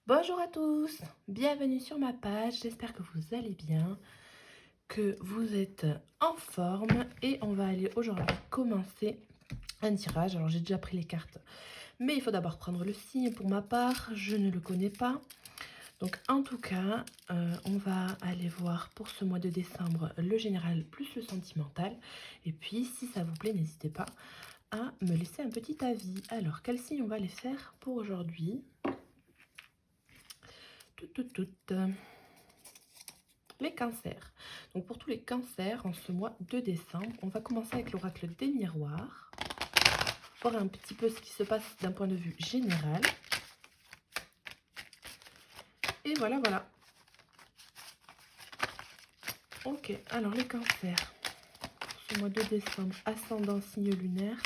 Bonjour à tous, bienvenue sur ma page, j'espère que vous allez bien, que vous êtes en forme et on va aller aujourd'hui commencer un tirage. Alors j'ai déjà pris les cartes, mais il faut d'abord prendre le signe. Pour ma part, je ne le connais pas. Donc en tout cas, on va aller voir pour ce mois de décembre le général plus le sentimental. Et puis si ça vous plaît, n'hésitez pas à me laisser un petit avis. Alors quel signe on va les faire pour aujourd'hui? Les cancers. Donc pour tous les cancers en ce mois de décembre, on va commencer avec l'oracle des miroirs. Voir un petit peu ce qui se passe d'un point de vue général. Et voilà, voilà. Ok, alors les cancers. Pour ce mois de décembre, ascendant signe lunaire.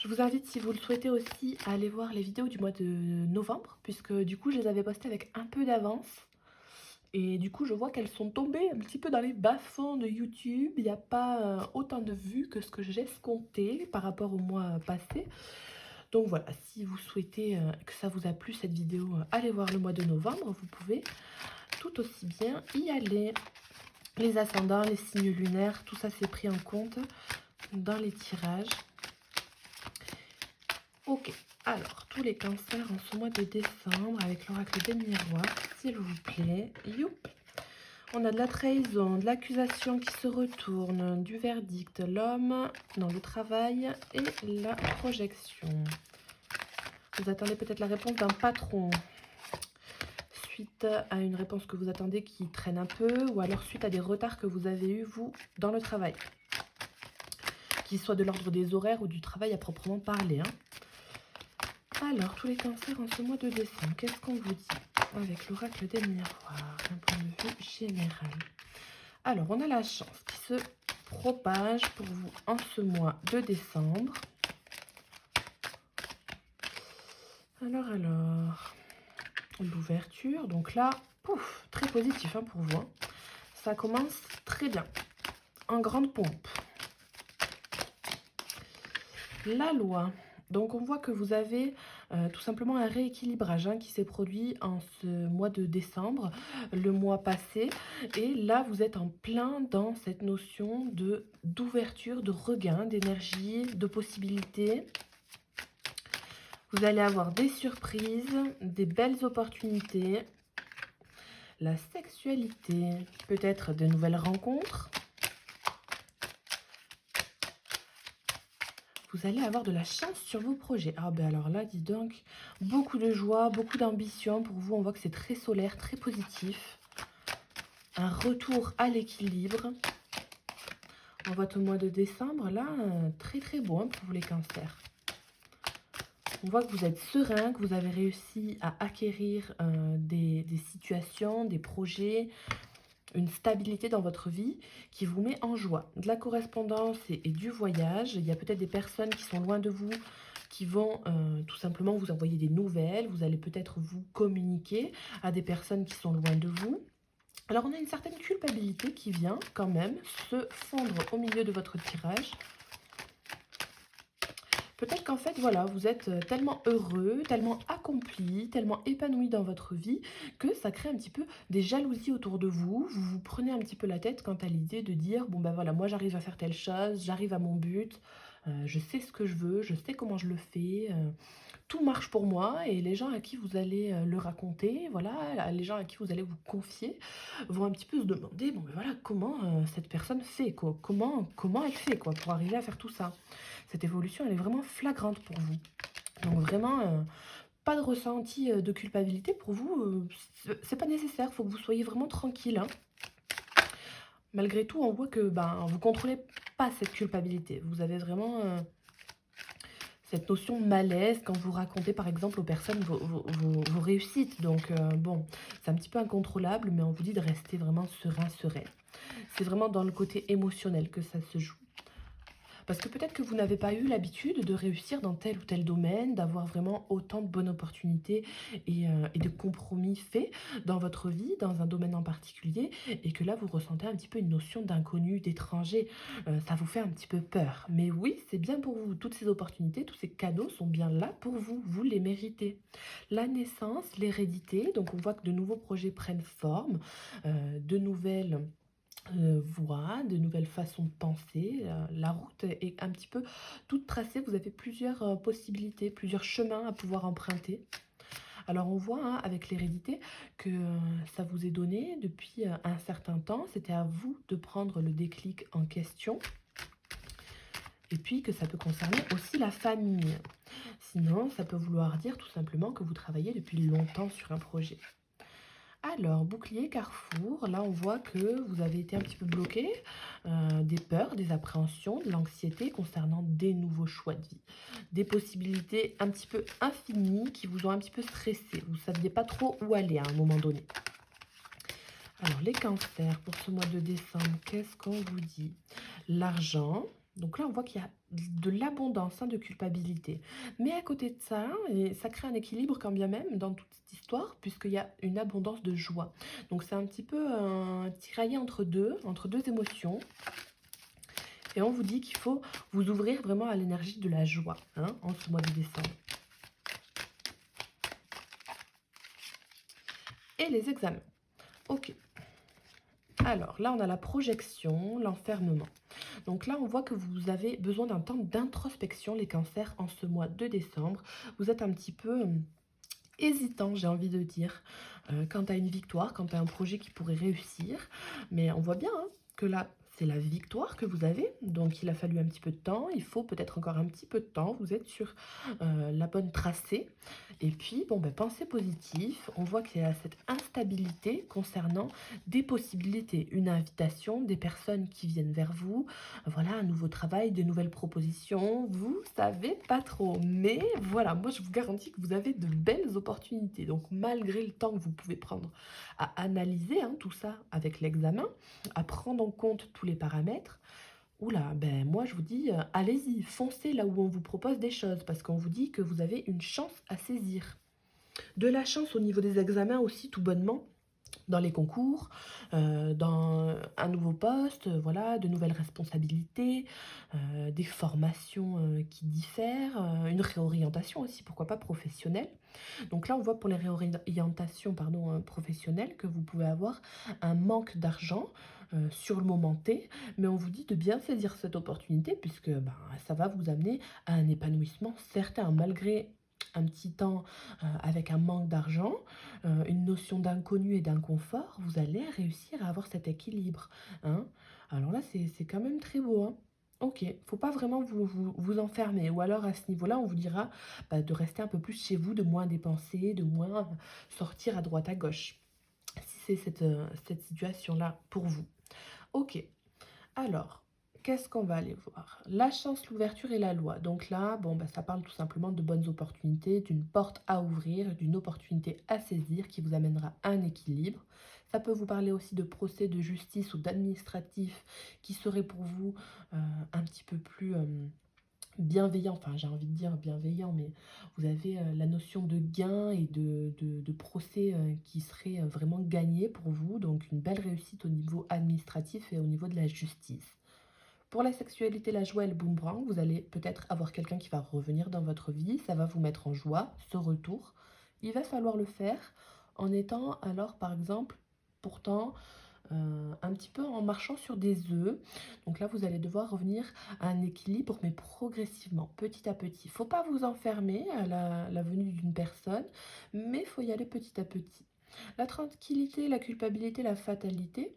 Je vous invite, si vous le souhaitez aussi, à aller voir les vidéos du mois de novembre, puisque du coup, je les avais postées avec un peu d'avance. Et du coup, je vois qu'elles sont tombées un petit peu dans les bas-fonds de YouTube. Il n'y a pas autant de vues que ce que j'escomptais par rapport au mois passé. Donc voilà, si vous souhaitez que ça vous a plu cette vidéo, allez voir le mois de novembre. Vous pouvez tout aussi bien y aller. Les ascendants, les signes lunaires, tout ça c'est pris en compte dans les tirages. Ok, alors tous les cancers en ce mois de décembre avec l'oracle des miroirs, s'il vous plaît. Youp. On a de la trahison, de l'accusation qui se retourne, du verdict, l'homme, non, le travail et la projection. Vous attendez peut-être la réponse d'un patron suite à une réponse que vous attendez qui traîne un peu, ou alors suite à des retards que vous avez eu vous dans le travail, qu'il soit de l'ordre des horaires ou du travail à proprement parler. Alors, tous les cancers en ce mois de décembre, qu'est-ce qu'on vous dit avec l'oracle des miroirs d'un point de vue général? Alors, on a la chance qui se propage pour vous en ce mois de décembre. Alors, l'ouverture, donc là, pouf, très positif pour vous. Ça commence très bien, en grande pompe. La loi. Donc on voit que vous avez tout simplement un rééquilibrage qui s'est produit en ce mois de décembre, le mois passé. Et là, vous êtes en plein dans cette notion d'ouverture, de regain, d'énergie, de possibilités. Vous allez avoir des surprises, des belles opportunités. La sexualité, peut-être de nouvelles rencontres. Vous allez avoir de la chance sur vos projets. Ah ben alors là, dis donc, beaucoup de joie, beaucoup d'ambition. Pour vous, on voit que c'est très solaire, très positif. Un retour à l'équilibre. On voit au mois de décembre, là, très très beau pour vous les cancers. On voit que vous êtes serein, que vous avez réussi à acquérir des situations, des projets, une stabilité dans votre vie qui vous met en joie. De la correspondance et du voyage. Il y a peut-être des personnes qui sont loin de vous qui vont tout simplement vous envoyer des nouvelles. Vous allez peut-être vous communiquer à des personnes qui sont loin de vous. Alors on a une certaine culpabilité qui vient quand même se fondre au milieu de votre tirage. Peut-être qu'en fait, voilà, vous êtes tellement heureux, tellement accompli, tellement épanoui dans votre vie que ça crée un petit peu des jalousies autour de vous. Vous vous prenez un petit peu la tête quant à l'idée de dire, bon ben voilà, moi j'arrive à faire telle chose, j'arrive à mon but, je sais ce que je veux, je sais comment je le fais, tout marche pour moi et les gens à qui vous allez le raconter, voilà, les gens à qui vous allez vous confier vont un petit peu se demander, bon ben voilà, comment cette personne fait, quoi, comment elle fait quoi, pour arriver à faire tout ça. Cette évolution, elle est vraiment flagrante pour vous. Donc vraiment, pas de ressenti de culpabilité pour vous, c'est pas nécessaire, il faut que vous soyez vraiment tranquille. Malgré tout, on voit que vous contrôlez pas cette culpabilité. Vous avez vraiment cette notion de malaise quand vous racontez par exemple aux personnes vos réussites. Donc bon, c'est un petit peu incontrôlable, mais on vous dit de rester vraiment serein, sereine. C'est vraiment dans le côté émotionnel que ça se joue. Parce que peut-être que vous n'avez pas eu l'habitude de réussir dans tel ou tel domaine, d'avoir vraiment autant de bonnes opportunités et de compromis faits dans votre vie, dans un domaine en particulier, et que là, vous ressentez un petit peu une notion d'inconnu, d'étranger. Ça vous fait un petit peu peur. Mais oui, c'est bien pour vous. Toutes ces opportunités, tous ces cadeaux sont bien là pour vous. Vous les méritez. La naissance, l'hérédité, donc on voit que de nouveaux projets prennent forme, de nouvelles voies, de nouvelles façons de penser. La route est un petit peu toute tracée. Vous avez plusieurs possibilités, plusieurs chemins à pouvoir emprunter. Alors on voit hein, avec l'hérédité que ça vous est donné depuis un certain temps. C'était à vous de prendre le déclic en question. Et puis que ça peut concerner aussi la famille. Sinon, ça peut vouloir dire tout simplement que vous travaillez depuis longtemps sur un projet. Alors, bouclier, carrefour, là on voit que vous avez été un petit peu bloqué, des peurs, des appréhensions, de l'anxiété concernant des nouveaux choix de vie. Des possibilités un petit peu infinies qui vous ont un petit peu stressé. Vous ne saviez pas trop où aller à un moment donné. Alors, les cancers, pour ce mois de décembre, qu'est-ce qu'on vous dit? L'argent. Donc là, on voit qu'il y a de l'abondance, hein, de culpabilité. Mais à côté de ça, et ça crée un équilibre quand bien même dans toute cette histoire, puisqu'il y a une abondance de joie. Donc c'est un petit peu tiraillé entre deux émotions. Et on vous dit qu'il faut vous ouvrir vraiment à l'énergie de la joie hein, en ce mois de décembre. Et les examens. Ok. Alors là, on a la projection, l'enfermement. Donc là, on voit que vous avez besoin d'un temps d'introspection, les cancers, en ce mois de décembre. Vous êtes un petit peu hésitant, j'ai envie de dire, quant à une victoire, quant à un projet qui pourrait réussir. Mais on voit bien hein, que là, c'est la victoire que vous avez. Donc il a fallu un petit peu de temps. Il faut peut-être encore un petit peu de temps. Vous êtes sur la bonne tracée. Et puis, bon, ben, pensée positive. On voit qu'il y a cette instabilité concernant des possibilités. Une invitation, des personnes qui viennent vers vous. Voilà, un nouveau travail, de nouvelles propositions. Vous savez pas trop. Mais voilà, moi, je vous garantis que vous avez de belles opportunités. Donc, malgré le temps que vous pouvez prendre à analyser hein, tout ça avec l'examen, à prendre en compte tous les paramètres, oula, ben moi je vous dis, allez-y, foncez là où on vous propose des choses, parce qu'on vous dit que vous avez une chance à saisir. De la chance au niveau des examens aussi, tout bonnement, dans les concours, dans un nouveau poste, voilà, de nouvelles responsabilités, des formations qui diffèrent, une réorientation aussi, pourquoi pas professionnelle. Donc là, on voit pour les réorientations pardon, professionnelles que vous pouvez avoir un manque d'argent sur le moment T, mais on vous dit de bien saisir cette opportunité puisque ben, ça va vous amener à un épanouissement certain, malgré un petit temps avec un manque d'argent, une notion d'inconnu et d'inconfort, vous allez réussir à avoir cet équilibre. Hein. Alors là, c'est quand même très beau. Hein. Ok, faut pas vraiment vous enfermer. Ou alors à ce niveau-là, on vous dira bah, de rester un peu plus chez vous, de moins dépenser, de moins sortir à droite à gauche. Si c'est cette situation-là pour vous. Ok, alors, qu'est-ce qu'on va aller voir? La chance, l'ouverture et la loi. Donc là, bon, bah, ça parle tout simplement de bonnes opportunités, d'une porte à ouvrir, d'une opportunité à saisir qui vous amènera à un équilibre. Ça peut vous parler aussi de procès de justice ou d'administratif qui serait pour vous un petit peu plus bienveillant, enfin j'ai envie de dire bienveillant, mais vous avez la notion de gain et de procès qui serait vraiment gagné pour vous, donc une belle réussite au niveau administratif et au niveau de la justice. Pour la sexualité, la joie et le boomerang, vous allez peut-être avoir quelqu'un qui va revenir dans votre vie, ça va vous mettre en joie, ce retour. Il va falloir le faire en étant alors par exemple, pourtant un petit peu en marchant sur des œufs. Donc là, vous allez devoir revenir à un équilibre, mais progressivement, petit à petit. Il ne faut pas vous enfermer à la venue d'une personne, mais il faut y aller petit à petit. La tranquillité, la culpabilité, la fatalité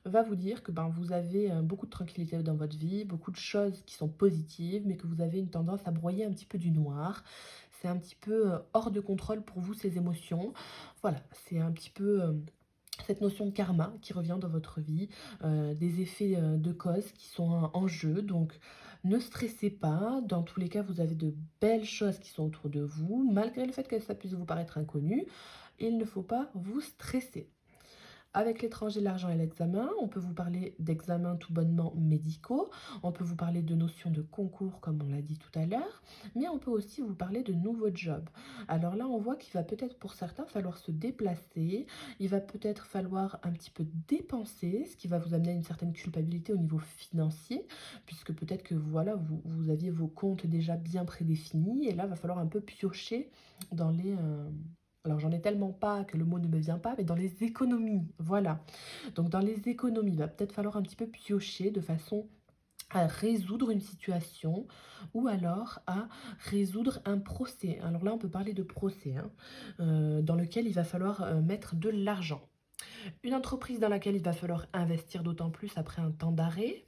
va vous dire que ben, vous avez beaucoup de tranquillité dans votre vie, beaucoup de choses qui sont positives, mais que vous avez une tendance à broyer un petit peu du noir. C'est un petit peu hors de contrôle pour vous, ces émotions. Voilà, c'est un petit peu cette notion de karma qui revient dans votre vie, des effets de cause qui sont en jeu. Donc, ne stressez pas. Dans tous les cas, vous avez de belles choses qui sont autour de vous. Malgré le fait que ça puisse vous paraître inconnu, il ne faut pas vous stresser. Avec l'étranger, l'argent et l'examen, on peut vous parler d'examens tout bonnement médicaux, on peut vous parler de notions de concours comme on l'a dit tout à l'heure, mais on peut aussi vous parler de nouveaux jobs. Alors là, on voit qu'il va peut-être pour certains falloir se déplacer, il va peut-être falloir un petit peu dépenser, ce qui va vous amener à une certaine culpabilité au niveau financier, puisque peut-être que voilà, vous aviez vos comptes déjà bien prédéfinis, et là, il va falloir un peu piocher dans les... alors j'en ai tellement pas que le mot ne me vient pas, mais dans les économies, voilà. Donc dans les économies, il va peut-être falloir un petit peu piocher de façon à résoudre une situation ou alors à résoudre un procès. Alors là, on peut parler de procès, hein, dans lequel il va falloir mettre de l'argent. Une entreprise dans laquelle il va falloir investir d'autant plus après un temps d'arrêt.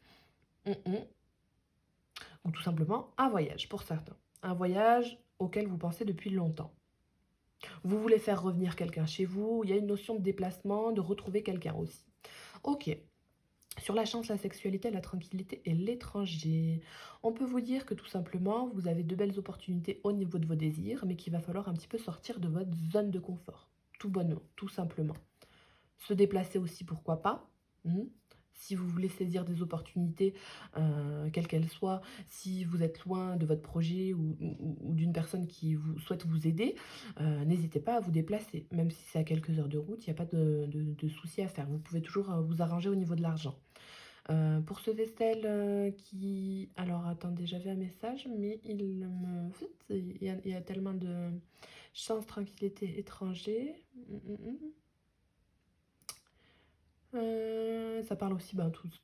Ou tout simplement un voyage pour certains. Un voyage auquel vous pensez depuis longtemps. Vous voulez faire revenir quelqu'un chez vous, il y a une notion de déplacement, de retrouver quelqu'un aussi. Ok. Sur la chance, la sexualité, la tranquillité et l'étranger, on peut vous dire que tout simplement, vous avez de belles opportunités au niveau de vos désirs, mais qu'il va falloir un petit peu sortir de votre zone de confort. Tout bonnement, tout simplement. Se déplacer aussi, pourquoi pas. Si vous voulez saisir des opportunités, quelles qu'elles soient, si vous êtes loin de votre projet ou d'une personne qui souhaite vous aider, n'hésitez pas à vous déplacer. Même si c'est à quelques heures de route, il n'y a pas de souci à faire. Vous pouvez toujours vous arranger au niveau de l'argent. Pour ce vaisselle qui... Alors attendez, j'avais un message, mais il y a tellement de chance, tranquillité, étranger. Ça parle aussi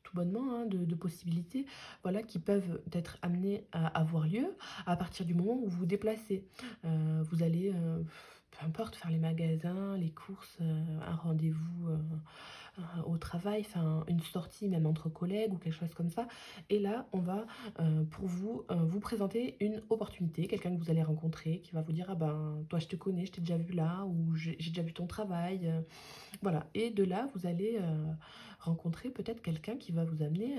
tout bonnement hein, de possibilités voilà, qui peuvent être amenées à avoir lieu à partir du moment où vous vous déplacez. Vous allez, peu importe, faire les magasins, les courses, un rendez-vous au travail, enfin une sortie même entre collègues ou quelque chose comme ça. Et là, on va pour vous vous présenter une opportunité, quelqu'un que vous allez rencontrer qui va vous dire ah ben toi je te connais, je t'ai déjà vu là ou j'ai déjà vu ton travail. Voilà, et de là, vous allez rencontrer peut-être quelqu'un qui va vous amener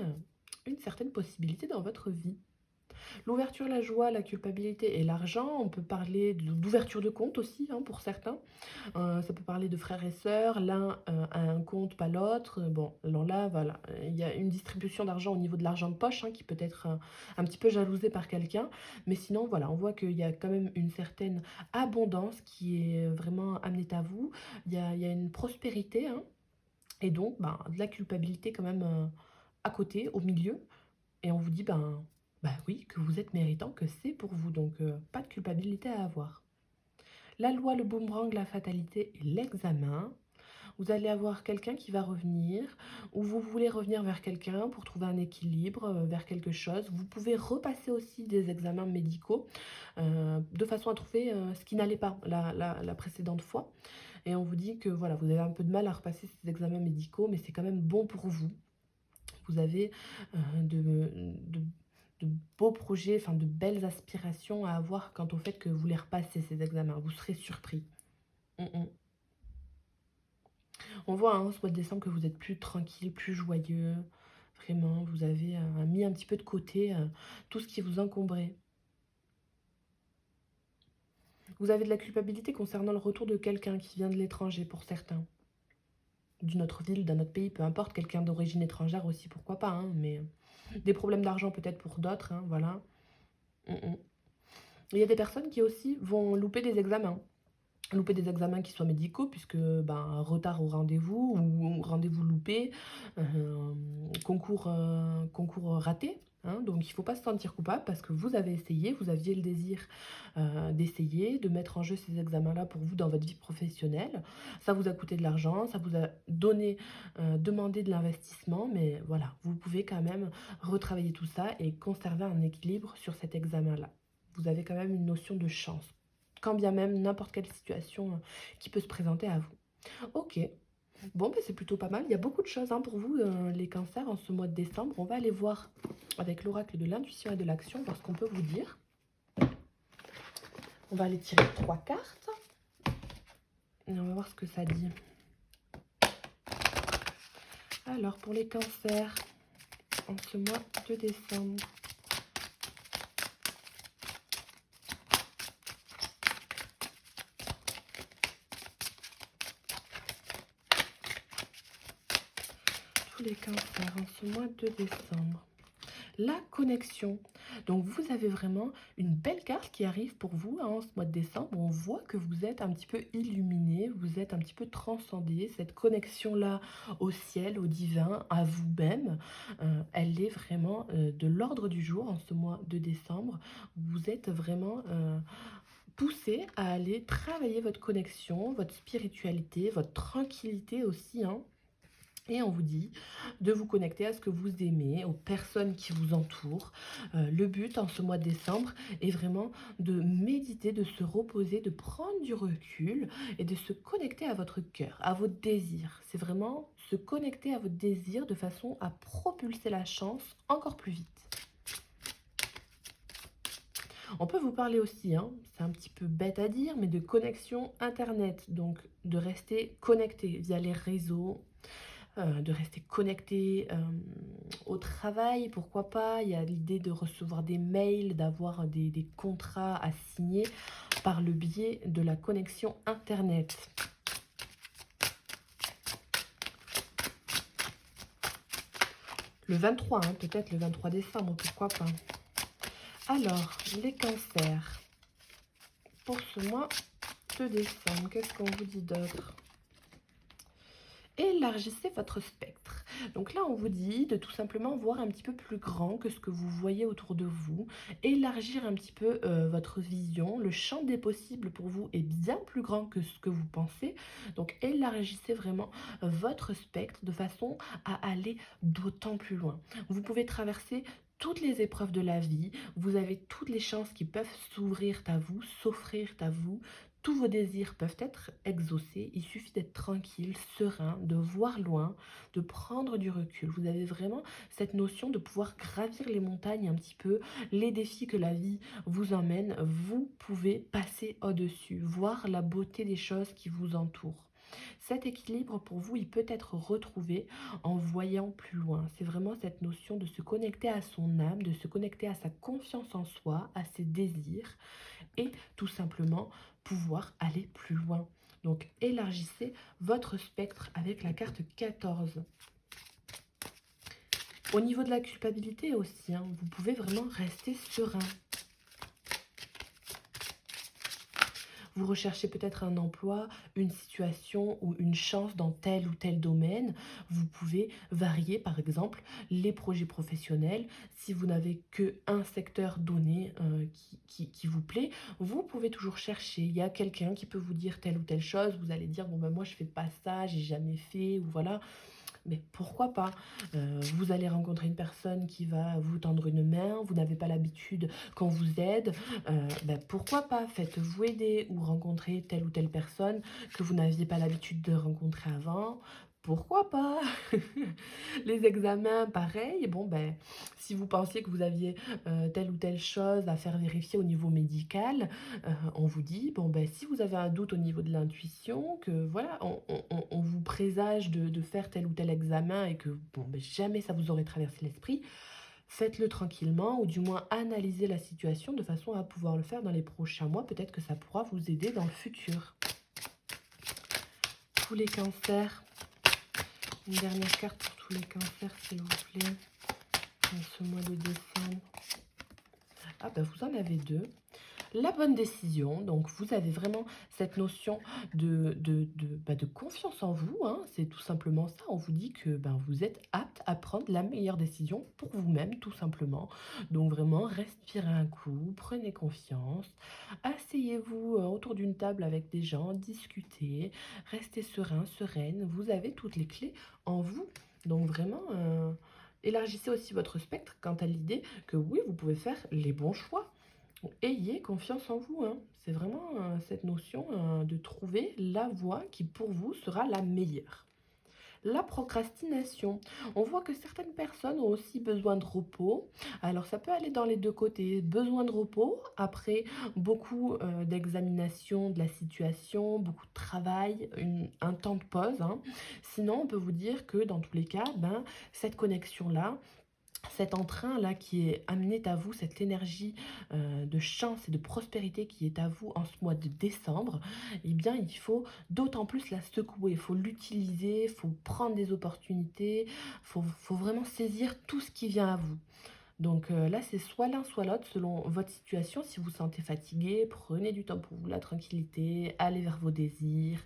une certaine possibilité dans votre vie. L'ouverture, la joie, la culpabilité et l'argent, on peut parler d'ouverture de compte aussi hein, pour certains. Ça peut parler de frères et sœurs, l'un a un compte, pas l'autre. Bon, alors là, voilà, il y a une distribution d'argent au niveau de l'argent de poche hein, qui peut être un petit peu jalousé par quelqu'un. Mais sinon, voilà, on voit qu'il y a quand même une certaine abondance qui est vraiment amenée à vous. Il y a une prospérité, hein, et donc de la culpabilité quand même à côté, au milieu. Et on vous dit, oui, que vous êtes méritant, que c'est pour vous. Donc, pas de culpabilité à avoir. La loi, le boomerang, la fatalité et l'examen. Vous allez avoir quelqu'un qui va revenir, ou vous voulez revenir vers quelqu'un pour trouver un équilibre, vers quelque chose. Vous pouvez repasser aussi des examens médicaux de façon à trouver ce qui n'allait pas la précédente fois. Et on vous dit que voilà, vous avez un peu de mal à repasser ces examens médicaux, mais c'est quand même bon pour vous. Vous avez de beaux projets, enfin de belles aspirations à avoir quant au fait que vous les repassez ces examens. Vous serez surpris. On voit hein, ce mois de décembre que vous êtes plus tranquille, plus joyeux. Vraiment, vous avez mis un petit peu de côté tout ce qui vous encombrait. Vous avez de la culpabilité concernant le retour de quelqu'un qui vient de l'étranger pour certains. D'une autre ville, d'un autre pays, peu importe, quelqu'un d'origine étrangère aussi, pourquoi pas, hein, mais des problèmes d'argent peut-être pour d'autres, hein, voilà. Il y a des personnes qui aussi vont louper des examens. Louper des examens qui soient médicaux, puisque retard au rendez-vous ou rendez-vous loupé, concours raté. Hein, donc il ne faut pas se sentir coupable parce que vous avez essayé, vous aviez le désir d'essayer, de mettre en jeu ces examens-là pour vous dans votre vie professionnelle. Ça vous a coûté de l'argent, ça vous a demandé de l'investissement, mais voilà, vous pouvez quand même retravailler tout ça et conserver un équilibre sur cet examen-là. Vous avez quand même une notion de chance quand bien même n'importe quelle situation qui peut se présenter à vous. Ok, bon, c'est plutôt pas mal. Il y a beaucoup de choses hein, pour vous, les cancers, en ce mois de décembre. On va aller voir avec l'oracle de l'intuition et de l'action, voir ce qu'on peut vous dire. On va aller tirer 3 cartes. Et on va voir ce que ça dit. Alors, pour les cancers, en ce mois de décembre. les cancers en ce mois de décembre. La connexion. Donc vous avez vraiment une belle carte qui arrive pour vous hein, en ce mois de décembre. On voit que vous êtes un petit peu illuminé, vous êtes un petit peu transcendé. Cette connexion-là au ciel, au divin, à vous-même, elle est vraiment de l'ordre du jour en ce mois de décembre. Vous êtes vraiment poussé à aller travailler votre connexion, votre spiritualité, votre tranquillité aussi, hein. Et on vous dit de vous connecter à ce que vous aimez, aux personnes qui vous entourent. Le but en ce mois de décembre est vraiment de méditer, de se reposer, de prendre du recul et de se connecter à votre cœur, à vos désirs. C'est vraiment se connecter à votre désir de façon à propulser la chance encore plus vite. On peut vous parler aussi, hein, c'est un petit peu bête à dire, mais de connexion Internet. Donc de rester connecté via les réseaux, de rester connecté au travail, pourquoi pas. Il y a l'idée de recevoir des mails, d'avoir des contrats à signer par le biais de la connexion Internet. Le 23, hein, peut-être le 23 décembre, pourquoi pas. Alors, les cancers. Pour ce mois de décembre, qu'est-ce qu'on vous dit d'autre? Élargissez votre spectre. Donc là, on vous dit de tout simplement voir un petit peu plus grand que ce que vous voyez autour de vous, élargir un petit peu votre vision. Le champ des possibles pour vous est bien plus grand que ce que vous pensez. Donc élargissez vraiment votre spectre de façon à aller d'autant plus loin. Vous pouvez traverser toutes les épreuves de la vie, vous avez toutes les chances qui peuvent s'ouvrir à vous, s'offrir à vous. Tous vos désirs peuvent être exaucés, il suffit d'être tranquille, serein, de voir loin, de prendre du recul. Vous avez vraiment cette notion de pouvoir gravir les montagnes un petit peu, les défis que la vie vous emmène, vous pouvez passer au-dessus, voir la beauté des choses qui vous entourent. Cet équilibre pour vous, il peut être retrouvé en voyant plus loin. C'est vraiment cette notion de se connecter à son âme, de se connecter à sa confiance en soi, à ses désirs et tout simplement pouvoir aller plus loin. Donc élargissez votre spectre avec la carte 14. Au niveau de la culpabilité aussi, hein, vous pouvez vraiment rester serein. Vous recherchez peut-être un emploi, une situation ou une chance dans tel ou tel domaine. Vous pouvez varier, par exemple, les projets professionnels. Si vous n'avez qu'un secteur donné qui vous plaît, vous pouvez toujours chercher. Il y a quelqu'un qui peut vous dire telle ou telle chose. Vous allez dire, bon ben moi je fais pas ça, j'ai jamais fait, ou voilà. Mais pourquoi pas? Vous allez rencontrer une personne qui va vous tendre une main, vous n'avez pas l'habitude qu'on vous aide, ben pourquoi pas? Faites-vous aider ou rencontrer telle ou telle personne que vous n'aviez pas l'habitude de rencontrer avant. Pourquoi pas? Les examens, pareil. Bon, ben, si vous pensiez que vous aviez telle ou telle chose à faire vérifier au niveau médical, on vous dit, bon, ben, si vous avez un doute au niveau de l'intuition, que voilà, on vous présage de faire tel ou tel examen et que bon, ben, jamais ça vous aurait traversé l'esprit, faites-le tranquillement ou du moins analysez la situation de façon à pouvoir le faire dans les prochains mois. Peut-être que ça pourra vous aider dans le futur. Tous les cancers. Une dernière carte pour tous les cancers, s'il vous plaît. En ce mois de décembre. Ah ben vous en avez deux. La bonne décision, donc vous avez vraiment cette notion de confiance en vous, hein. C'est tout simplement ça, on vous dit que ben, vous êtes apte à prendre la meilleure décision pour vous-même, tout simplement. Donc vraiment, respirez un coup, prenez confiance, asseyez-vous autour d'une table avec des gens, discutez, restez serein, sereine, vous avez toutes les clés en vous. Donc vraiment, élargissez aussi votre spectre quant à l'idée que oui, vous pouvez faire les bons choix. Ayez confiance en vous, hein. C'est vraiment cette notion de trouver la voie qui pour vous sera la meilleure. La procrastination. On voit que certaines personnes ont aussi besoin de repos. Alors ça peut aller dans les deux côtés. Besoin de repos, après beaucoup d'examination de la situation, beaucoup de travail, un temps de pause, hein. Sinon, on peut vous dire que dans tous les cas, ben, cette connexion-là, cet entrain-là qui est amené à vous, cette énergie de chance et de prospérité qui est à vous en ce mois de décembre, eh bien, il faut d'autant plus la secouer, il faut l'utiliser, il faut prendre des opportunités, faut vraiment saisir tout ce qui vient à vous. Donc là, c'est soit l'un, soit l'autre, selon votre situation. Si vous vous sentez fatigué, prenez du temps pour vous, la tranquillité, allez vers vos désirs,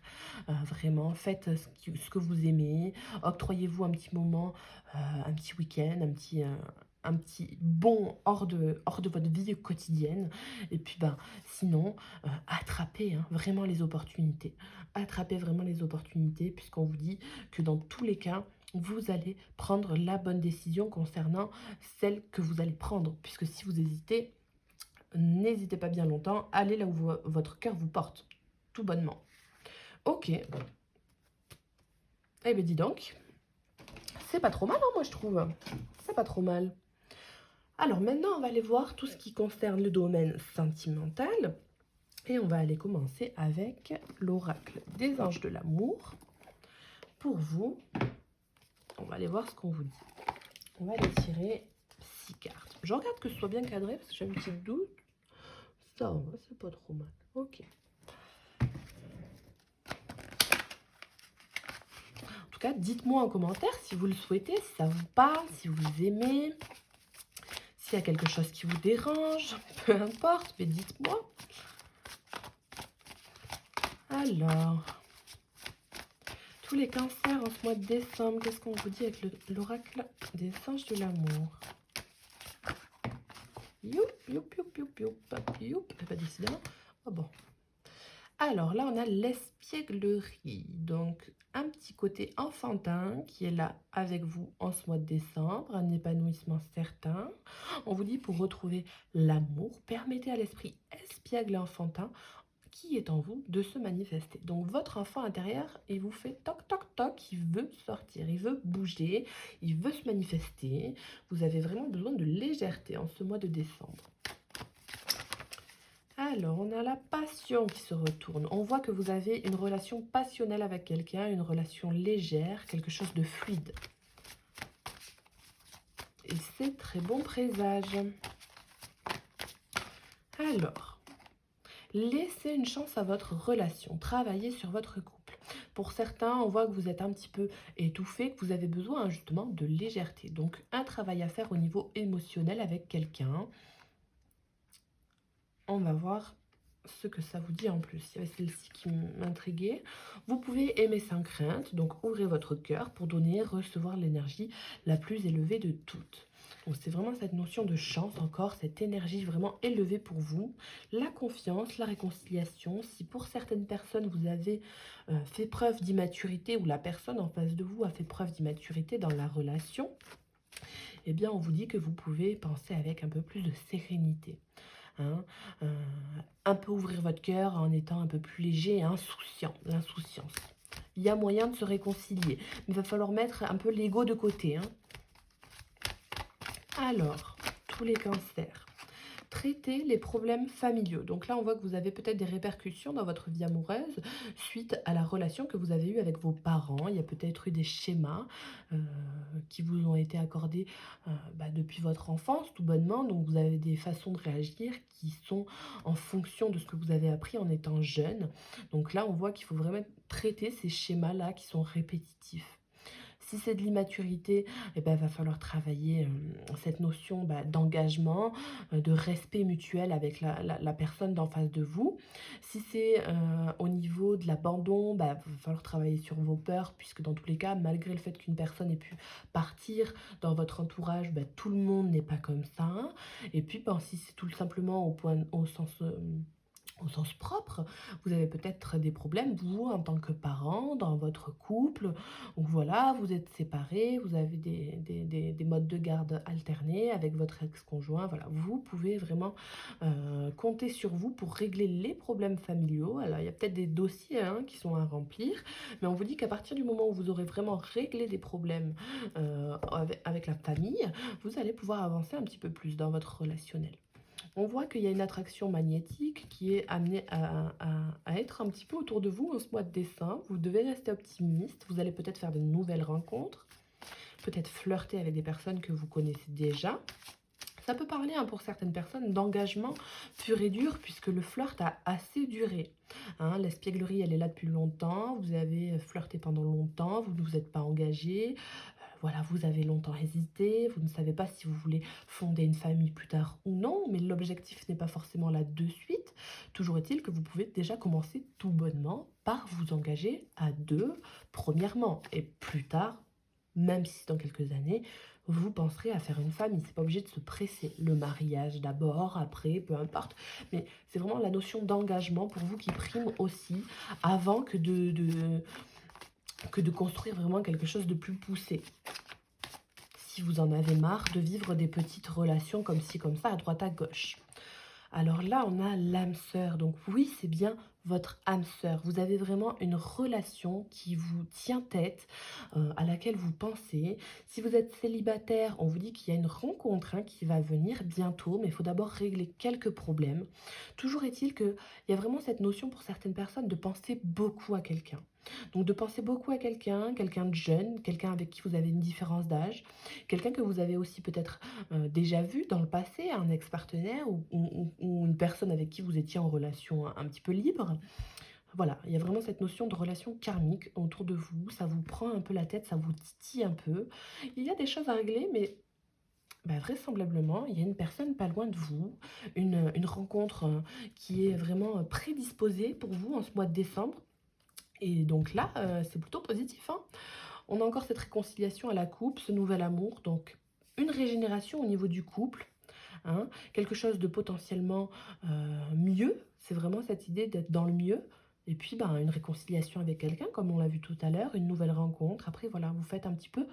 vraiment, faites ce que vous aimez, octroyez-vous un petit moment, un petit week-end, un petit bond hors de votre vie quotidienne. Et puis, ben, sinon, attrapez hein, vraiment les opportunités. Attrapez vraiment les opportunités, puisqu'on vous dit que dans tous les cas, vous allez prendre la bonne décision concernant celle que vous allez prendre. Puisque si vous hésitez, n'hésitez pas bien longtemps, allez là où votre cœur vous porte, tout bonnement. Ok, eh bien dis donc, c'est pas trop mal, hein, moi je trouve. C'est pas trop mal. Alors maintenant, on va aller voir tout ce qui concerne le domaine sentimental. Et on va aller commencer avec l'oracle des anges de l'amour. Pour vous, on va aller voir ce qu'on vous dit. On va aller tirer 6 cartes. Je regarde que ce soit bien cadré parce que j'ai un petit doute. Ça va, c'est pas trop mal. Ok. En tout cas, dites-moi en commentaire si vous le souhaitez, si ça vous parle, si vous aimez, s'il y a quelque chose qui vous dérange, peu importe, mais dites-moi. Alors, tous les cancers en ce mois de décembre, qu'est-ce qu'on vous dit avec l'oracle des anges de l'amour? Youp, youp, youp, youp, youp, youp. Eh bien, décidément. Oh bon. Alors là, on a l'espièglerie. Donc, un petit côté enfantin qui est là avec vous en ce mois de décembre. Un épanouissement certain. On vous dit pour retrouver l'amour, permettez à l'esprit espiègle et enfantin qui est en vous de se manifester. Donc, votre enfant intérieur, il vous fait toc, toc, toc. Il veut sortir, il veut bouger, il veut se manifester. Vous avez vraiment besoin de légèreté en ce mois de décembre. Alors, on a la passion qui se retourne. On voit que vous avez une relation passionnelle avec quelqu'un, une relation légère, quelque chose de fluide. Et c'est très bon présage. Alors, laissez une chance à votre relation. Travaillez sur votre couple. Pour certains, on voit que vous êtes un petit peu étouffé, que vous avez besoin justement de légèreté. Donc, un travail à faire au niveau émotionnel avec quelqu'un. On va voir ce que ça vous dit en plus. Il y avait celle-ci qui m'intriguait. Vous pouvez aimer sans crainte, donc ouvrez votre cœur pour donner, recevoir l'énergie la plus élevée de toutes. Donc c'est vraiment cette notion de chance encore, cette énergie vraiment élevée pour vous. La confiance, la réconciliation. Si pour certaines personnes vous avez fait preuve d'immaturité ou la personne en face de vous a fait preuve d'immaturité dans la relation, eh bien on vous dit que vous pouvez penser avec un peu plus de sérénité. Hein, un peu ouvrir votre cœur en étant un peu plus léger et insouciant, l'insouciance. Il y a moyen de se réconcilier, mais il va falloir mettre un peu l'ego de côté. Hein. Alors, tous les cancers. Traiter les problèmes familiaux. Donc là, on voit que vous avez peut-être des répercussions dans votre vie amoureuse suite à la relation que vous avez eue avec vos parents. Il y a peut-être eu des schémas qui vous ont été accordés depuis votre enfance, tout bonnement. Donc vous avez des façons de réagir qui sont en fonction de ce que vous avez appris en étant jeune. Donc là, on voit qu'il faut vraiment traiter ces schémas-là qui sont répétitifs. Si c'est de l'immaturité, eh ben, il va falloir travailler cette notion d'engagement, de respect mutuel avec la personne d'en face de vous. Si c'est au niveau de l'abandon, il va falloir travailler sur vos peurs, puisque dans tous les cas, malgré le fait qu'une personne ait pu partir dans votre entourage, tout le monde n'est pas comme ça. Et puis, si c'est tout simplement au sens propre, vous avez peut-être des problèmes, vous, en tant que parent, dans votre couple, ou voilà, vous êtes séparés, vous avez des modes de garde alternés avec votre ex-conjoint, voilà, vous pouvez vraiment compter sur vous pour régler les problèmes familiaux. Alors, il y a peut-être des dossiers qui sont à remplir, mais on vous dit qu'à partir du moment où vous aurez vraiment réglé des problèmes avec la famille, vous allez pouvoir avancer un petit peu plus dans votre relationnel. On voit qu'il y a une attraction magnétique qui est amenée à être un petit peu autour de vous en ce mois de décembre. Vous devez rester optimiste. Vous allez peut-être faire de nouvelles rencontres. peut-être flirter avec des personnes que vous connaissez déjà. Ça peut parler pour certaines personnes d'engagement pur et dur puisque le flirt a assez duré. L'espièglerie, elle est là depuis longtemps, vous avez flirté pendant longtemps, vous ne vous êtes pas engagé, voilà, vous avez longtemps hésité, vous ne savez pas si vous voulez fonder une famille plus tard ou non, mais l'objectif n'est pas forcément là de suite. Toujours est-il que vous pouvez déjà commencer tout bonnement par vous engager à deux, premièrement, et plus tard, même si dans quelques années, vous penserez à faire une famille. C'est pas obligé de se presser. Le mariage d'abord, après, peu importe. Mais c'est vraiment la notion d'engagement pour vous qui prime aussi avant que de construire vraiment quelque chose de plus poussé. Si vous en avez marre de vivre des petites relations comme ci, comme ça, à droite, à gauche. Alors là, on a l'âme sœur. Donc oui, c'est bien votre âme sœur. Vous avez vraiment une relation qui vous tient tête, à laquelle vous pensez. Si vous êtes célibataire, on vous dit qu'il y a une rencontre qui va venir bientôt, mais il faut d'abord régler quelques problèmes. Toujours est-il qu'il y a vraiment cette notion pour certaines personnes de penser beaucoup à quelqu'un. Donc de penser beaucoup à quelqu'un, quelqu'un de jeune, quelqu'un avec qui vous avez une différence d'âge, quelqu'un que vous avez aussi peut-être déjà vu dans le passé, un ex-partenaire ou une personne avec qui vous étiez en relation un petit peu libre. Voilà, il y a vraiment cette notion de relation karmique autour de vous, ça vous prend un peu la tête, ça vous titille un peu. Il y a des choses à régler, mais vraisemblablement, il y a une personne pas loin de vous, une rencontre qui est vraiment prédisposée pour vous en ce mois de décembre. Et donc là, c'est plutôt positif. On a encore cette réconciliation à la coupe, ce nouvel amour, donc une régénération au niveau du couple, quelque chose de potentiellement mieux. C'est vraiment cette idée d'être dans le mieux. Et puis, une réconciliation avec quelqu'un, comme on l'a vu tout à l'heure, une nouvelle rencontre. Après, voilà, vous faites un petit peu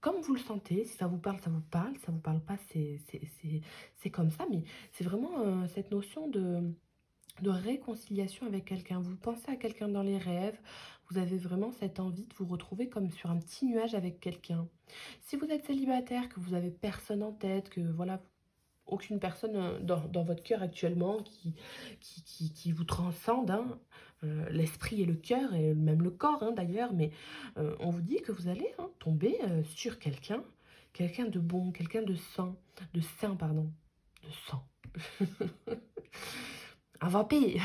comme vous le sentez. Si ça vous parle, ça vous parle. Si ça vous parle pas, c'est comme ça. Mais c'est vraiment cette notion de réconciliation avec quelqu'un. Vous pensez à quelqu'un dans les rêves, vous avez vraiment cette envie de vous retrouver comme sur un petit nuage avec quelqu'un. Si vous êtes célibataire, que vous avez personne en tête, que voilà, aucune personne dans votre cœur actuellement qui vous transcende, l'esprit et le cœur, et même le corps d'ailleurs, mais on vous dit que vous allez tomber sur quelqu'un, quelqu'un de bon, quelqu'un de sain, pardon, de sang. Un vampire.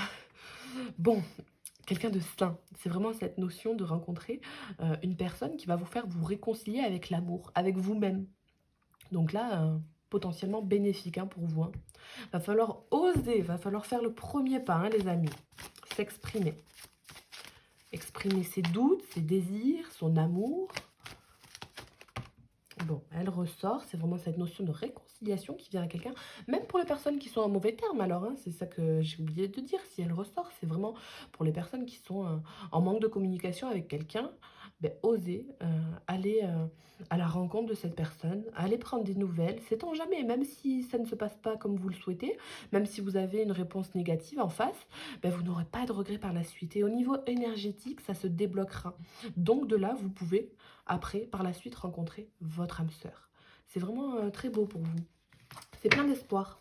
Bon, quelqu'un de sain. C'est vraiment cette notion de rencontrer une personne qui va vous faire vous réconcilier avec l'amour, avec vous-même. Donc là, potentiellement bénéfique pour vous. Va falloir oser, va falloir faire le premier pas, les amis. S'exprimer. Exprimer ses doutes, ses désirs, son amour. Bon, elle ressort, c'est vraiment cette notion de réconciliation qui vient à quelqu'un, même pour les personnes qui sont en mauvais terme alors, c'est ça que j'ai oublié de dire, si elle ressort, c'est vraiment pour les personnes qui sont en manque de communication avec quelqu'un, oser aller à la rencontre de cette personne, aller prendre des nouvelles, sait-on jamais, même si ça ne se passe pas comme vous le souhaitez, même si vous avez une réponse négative en face, vous n'aurez pas de regrets par la suite, et au niveau énergétique, ça se débloquera. Donc de là, vous pouvez après, par la suite, rencontrer votre âme sœur. C'est vraiment très beau pour vous. C'est plein d'espoir.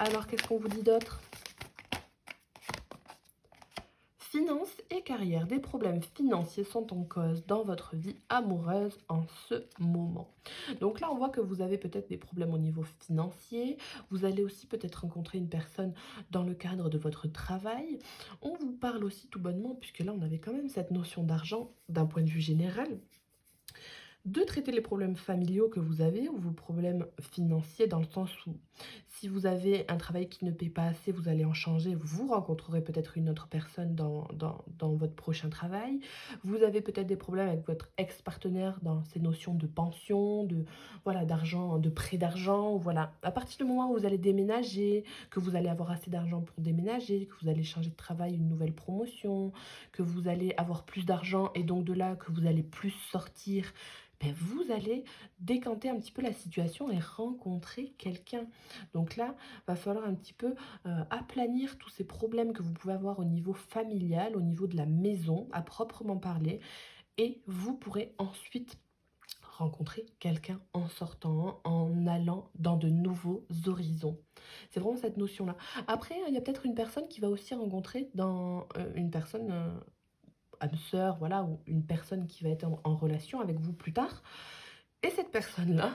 Alors, qu'est-ce qu'on vous dit d'autre? Finances et carrière. Des problèmes financiers sont en cause dans votre vie amoureuse en ce moment. Donc là, on voit que vous avez peut-être des problèmes au niveau financier. Vous allez aussi peut-être rencontrer une personne dans le cadre de votre travail. On vous parle aussi tout bonnement, puisque là, on avait quand même cette notion d'argent d'un point de vue général, de traiter les problèmes familiaux que vous avez ou vos problèmes financiers, dans le sens où si vous avez un travail qui ne paie pas assez, vous allez en changer, vous rencontrerez peut-être une autre personne dans votre prochain travail. Vous avez peut-être des problèmes avec votre ex-partenaire dans ces notions de pension, voilà, d'argent, de prêt d'argent. Voilà. À partir du moment où vous allez déménager, que vous allez avoir assez d'argent pour déménager, que vous allez changer de travail, une nouvelle promotion, que vous allez avoir plus d'argent et donc de là que vous allez plus sortir, vous allez décanter un petit peu la situation et rencontrer quelqu'un. Donc là, va falloir un petit peu aplanir tous ces problèmes que vous pouvez avoir au niveau familial, au niveau de la maison, à proprement parler. Et vous pourrez ensuite rencontrer quelqu'un en sortant, en allant dans de nouveaux horizons. C'est vraiment cette notion-là. Après, il y a peut-être une personne qui va aussi rencontrer une personne âme sœur, voilà, ou une personne qui va être en relation avec vous plus tard. Et cette personne-là,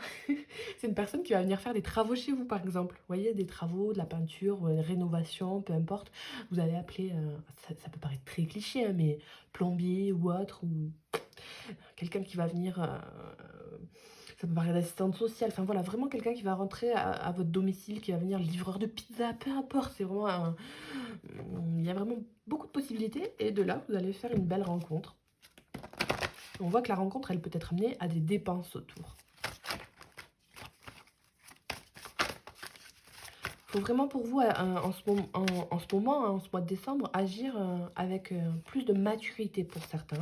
c'est une personne qui va venir faire des travaux chez vous, par exemple. Vous voyez, des travaux, de la peinture, ou une rénovation, peu importe. Vous allez appeler, ça peut paraître très cliché, hein, mais plombier ou autre, ou quelqu'un qui va venir, ça peut paraître assistante sociale, enfin voilà, vraiment quelqu'un qui va rentrer à votre domicile, qui va venir livreur de pizza, peu importe, c'est vraiment il y a vraiment beaucoup de possibilités, et de là, vous allez faire une belle rencontre. On voit que la rencontre, elle peut être amenée à des dépenses autour. Faut vraiment pour vous, en ce moment, hein, en ce mois de décembre, agir avec plus de maturité pour certains.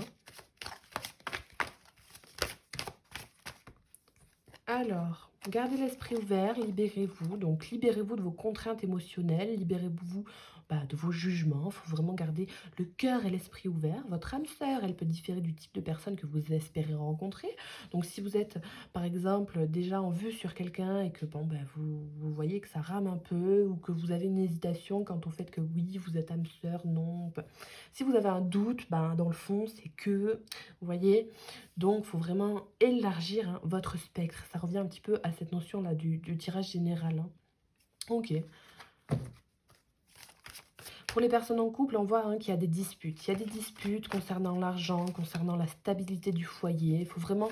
Alors, gardez l'esprit ouvert, libérez-vous. Donc, libérez-vous de vos contraintes émotionnelles, libérez-vous de vos jugements. Il faut vraiment garder le cœur et l'esprit ouverts. Votre âme sœur, elle peut différer du type de personne que vous espérez rencontrer. Donc, si vous êtes, par exemple, déjà en vue sur quelqu'un et que vous voyez que ça rame un peu ou que vous avez une hésitation quant au fait que oui, vous êtes âme sœur, non. Si vous avez un doute, dans le fond, c'est que, vous voyez, donc, il faut vraiment élargir votre spectre. Ça revient un petit peu à cette notion-là du tirage général. Hein. Ok. Pour les personnes en couple, on voit qu'il y a des disputes. Il y a des disputes concernant l'argent, concernant la stabilité du foyer. Il faut vraiment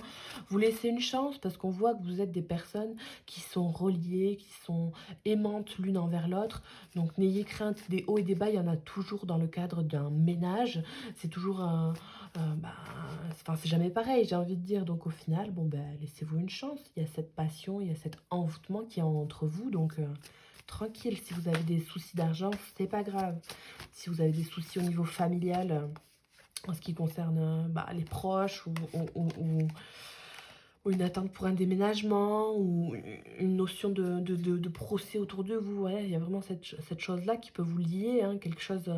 vous laisser une chance parce qu'on voit que vous êtes des personnes qui sont reliées, qui sont aimantes l'une envers l'autre. Donc n'ayez crainte des hauts et des bas, il y en a toujours dans le cadre d'un ménage. C'est toujours enfin, c'est jamais pareil, j'ai envie de dire. Donc au final, laissez-vous une chance. Il y a cette passion, il y a cet envoûtement qui est entre vous. Donc tranquille, si vous avez des soucis d'argent, c'est pas grave. Si vous avez des soucis au niveau familial, en ce qui concerne les proches ou une attente pour un déménagement ou une notion de procès autour de vous, ouais, il y a vraiment cette chose-là qui peut vous lier, hein, quelque chose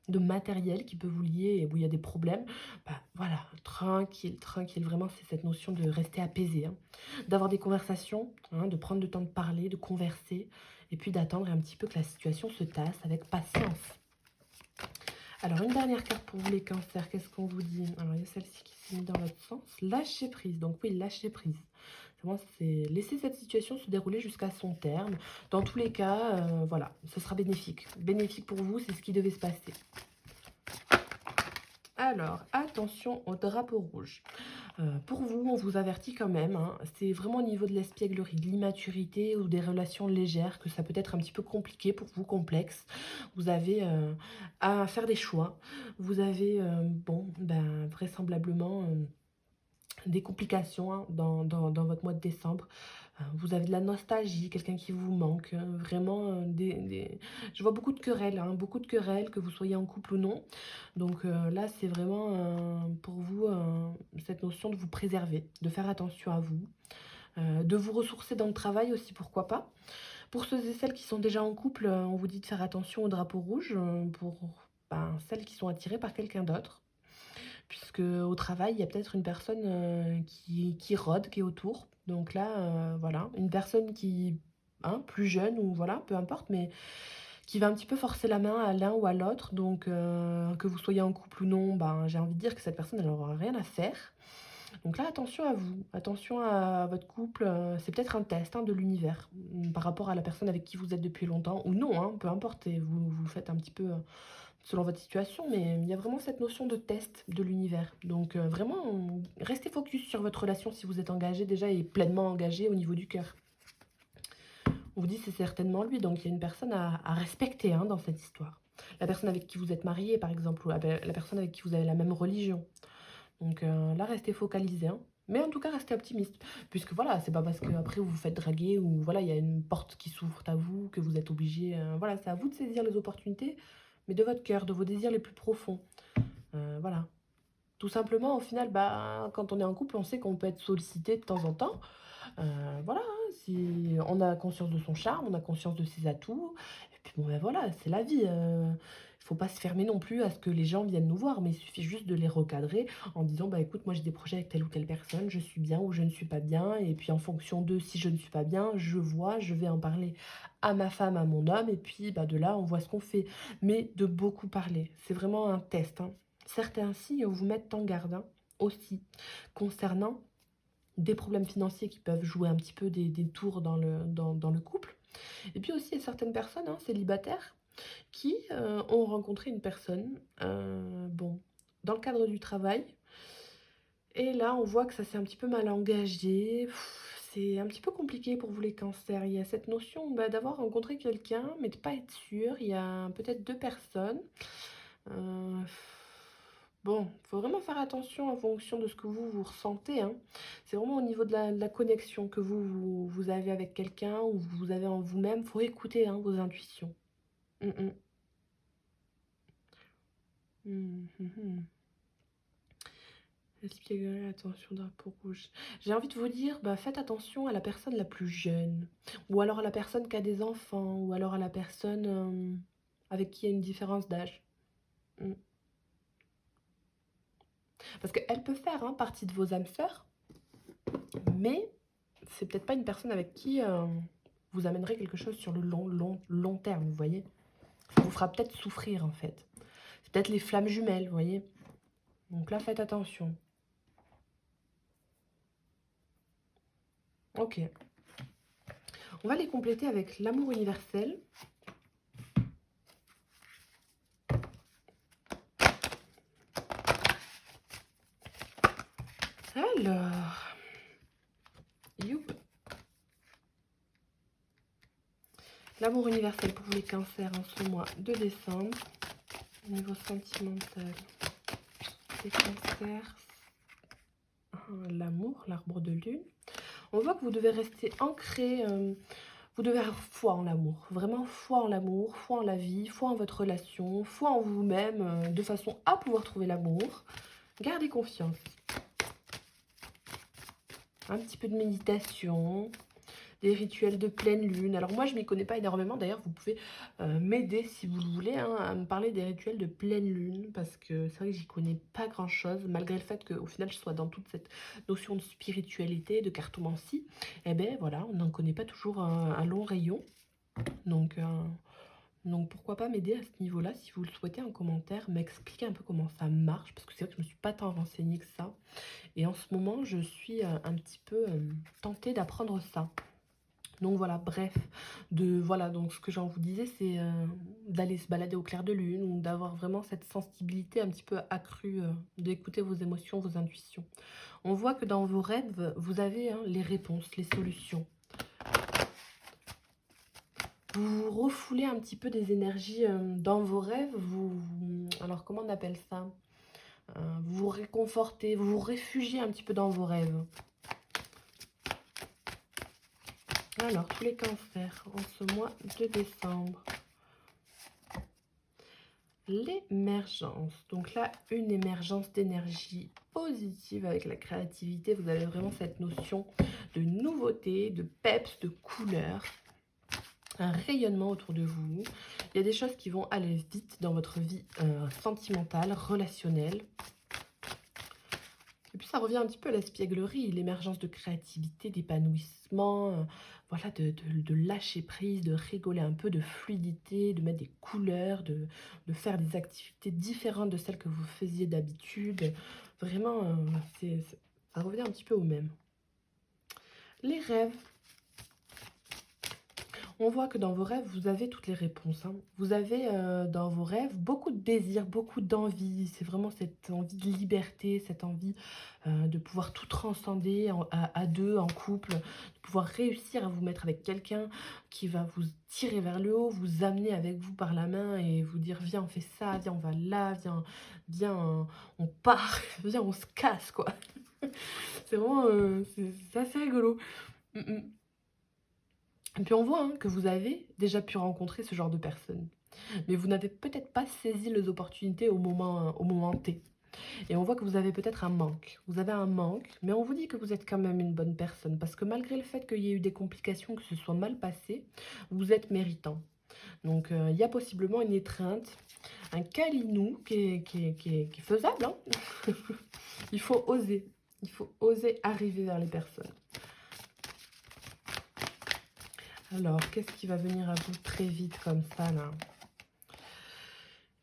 de matériel qui peut vous lier et où il y a des problèmes. Voilà, tranquille, tranquille, vraiment c'est cette notion de rester apaisé, hein, d'avoir des conversations, hein, de prendre le temps de parler, de converser, et puis d'attendre un petit peu que la situation se tasse avec patience. Alors, une dernière carte pour vous les cancers, qu'est-ce qu'on vous dit? Alors, il y a celle-ci qui s'est mise dans votre sens. Lâcher prise, donc oui, lâcher prise. C'est laisser cette situation se dérouler jusqu'à son terme. Dans tous les cas, voilà, ce sera bénéfique. Bénéfique pour vous, c'est ce qui devait se passer. Alors, attention au drapeau rouge. Pour vous, on vous avertit quand même, hein, c'est vraiment au niveau de l'espièglerie, de l'immaturité ou des relations légères que ça peut être un petit peu compliqué pour vous, complexe. Vous avez à faire des choix. Vous avez, vraisemblablement des complications hein, dans votre mois de décembre. Vous avez de la nostalgie, quelqu'un qui vous manque, vraiment je vois beaucoup de querelles, que vous soyez en couple ou non. Donc là, c'est vraiment pour vous cette notion de vous préserver, de faire attention à vous, de vous ressourcer dans le travail aussi, pourquoi pas. Pour ceux et celles qui sont déjà en couple, on vous dit de faire attention au drapeau rouge pour celles qui sont attirées par quelqu'un d'autre. Puisque au travail, il y a peut-être une personne qui rôde, qui est autour. Donc là, voilà, une personne qui, plus jeune ou voilà, peu importe, mais qui va un petit peu forcer la main à l'un ou à l'autre. Donc que vous soyez en couple ou non, j'ai envie de dire que cette personne, elle n'aura rien à faire. Donc là, attention à vous, attention à votre couple. C'est peut-être un test de l'univers par rapport à la personne avec qui vous êtes depuis longtemps ou non, peu importe. Et vous faites un petit peu selon votre situation, mais il y a vraiment cette notion de test de l'univers. Donc vraiment, restez focus sur votre relation si vous êtes engagé déjà et pleinement engagé au niveau du cœur. On vous dit c'est certainement lui, donc il y a une personne à respecter dans cette histoire. La personne avec qui vous êtes marié, par exemple, ou la personne avec qui vous avez la même religion. Donc là, restez focalisé. Mais en tout cas, restez optimiste. Puisque voilà, c'est pas parce qu'après vous vous faites draguer ou voilà, il y a une porte qui s'ouvre à vous que vous êtes obligé. Voilà, c'est à vous de saisir les opportunités, mais de votre cœur, de vos désirs les plus profonds. Voilà. Tout simplement, au final, quand on est en couple, on sait qu'on peut être sollicité de temps en temps. Voilà, si on a conscience de son charme, on a conscience de ses atouts. Et puis voilà, c'est la vie. Il faut pas se fermer non plus à ce que les gens viennent nous voir, mais il suffit juste de les recadrer en disant écoute, moi j'ai des projets avec telle ou telle personne, je suis bien ou je ne suis pas bien, et puis en fonction de si je ne suis pas bien, je vais en parler à ma femme, à mon homme, et puis de là on voit ce qu'on fait. Mais de beaucoup parler, c'est vraiment un test. Certains signes vous mettent en garde hein, aussi concernant des problèmes financiers qui peuvent jouer un petit peu des tours dans le couple. Et puis aussi, il y a certaines personnes hein, célibataires qui ont rencontré une personne, bon, dans le cadre du travail. Et là, on voit que ça s'est un petit peu mal engagé. C'est un petit peu compliqué pour vous les cancers. Il y a cette notion bah, d'avoir rencontré quelqu'un, mais de pas être sûr. Il y a peut-être deux personnes. Euh, Bon, il faut vraiment faire attention en fonction de ce que vous ressentez. Hein. C'est vraiment au niveau de la connexion que vous avez avec quelqu'un ou vous avez en vous-même. Il faut écouter hein, vos intuitions. Mm, mm. Mhm. Espièglerie, attention, drapeau rouge. J'ai envie de vous dire, bah, faites attention à la personne la plus jeune, ou alors à la personne qui a des enfants, ou alors à la personne avec qui il y a une différence d'âge. Mm. Parce qu'elle peut faire hein, partie de vos âmes sœurs, mais c'est peut-être pas une personne avec qui vous amènerez quelque chose sur le long terme, vous voyez. Ça vous fera peut-être souffrir en fait. C'est peut-être les flammes jumelles, vous voyez. Donc là, faites attention. Ok. On va les compléter avec l'amour universel. Alors, youp. L'amour universel pour les cancers en ce mois de décembre. Au niveau sentimental, les cancers, l'amour, l'arbre de lune. On voit que vous devez rester ancré, vous devez avoir foi en l'amour. Vraiment foi en l'amour, foi en la vie, foi en votre relation, foi en vous-même, de façon à pouvoir trouver l'amour. Gardez confiance. Un petit peu de méditation, des rituels de pleine lune. Alors moi, je m'y connais pas énormément. D'ailleurs, vous pouvez m'aider si vous le voulez hein, à me parler des rituels de pleine lune. Parce que c'est vrai que j'y connais pas grand-chose. Malgré le fait qu'au final, je sois dans toute cette notion de spiritualité, de cartomancie. Eh ben voilà, on n'en connaît pas toujours un long rayon. Donc pourquoi pas m'aider à ce niveau-là, si vous le souhaitez, en commentaire, m'expliquer un peu comment ça marche. Parce que c'est vrai que je ne me suis pas tant renseignée que ça. Et en ce moment, je suis un petit peu tentée d'apprendre ça. Donc voilà, bref, voilà, donc ce que j'en vous disais, c'est d'aller se balader au clair de lune ou d'avoir vraiment cette sensibilité un petit peu accrue, d'écouter vos émotions, vos intuitions. On voit que dans vos rêves, vous avez hein, les réponses, les solutions. Vous refoulez un petit peu des énergies dans vos rêves, alors comment on appelle ça vous vous réconfortez, vous vous réfugiez un petit peu dans vos rêves. Alors, tous les cancers en ce mois de décembre. L'émergence. Donc là, une émergence d'énergie positive avec la créativité. Vous avez vraiment cette notion de nouveauté, de peps, de couleur. Un rayonnement autour de vous. Il y a des choses qui vont aller vite dans votre vie sentimentale, relationnelle. Et puis ça revient un petit peu à l'espièglerie, l'émergence de créativité, d'épanouissement, voilà, de lâcher prise, de rigoler un peu, de fluidité, de mettre des couleurs, de faire des activités différentes de celles que vous faisiez d'habitude. Vraiment, ça revient un petit peu au même. Les rêves. On voit que dans vos rêves, vous avez toutes les réponses. Hein. Vous avez dans vos rêves beaucoup de désirs, beaucoup d'envie. C'est vraiment cette envie de liberté, cette envie de pouvoir tout transcender à deux, en couple, de pouvoir réussir à vous mettre avec quelqu'un qui va vous tirer vers le haut, vous amener avec vous par la main et vous dire viens on fait ça, viens on va là, viens on part, viens on se casse quoi. C'est vraiment, c'est assez rigolo. Mm, mm. Et puis on voit hein, que vous avez déjà pu rencontrer ce genre de personnes. Mais vous n'avez peut-être pas saisi les opportunités au moment T. Et on voit que vous avez peut-être un manque. Vous avez un manque, mais on vous dit que vous êtes quand même une bonne personne. Parce que malgré le fait qu'il y ait eu des complications, que ce soit mal passé, vous êtes méritant. Donc il y a possiblement une étreinte, un câlinou qui est faisable. Hein. Il faut oser. Il faut oser arriver vers les personnes. Alors, qu'est-ce qui va venir à vous très vite comme ça, là?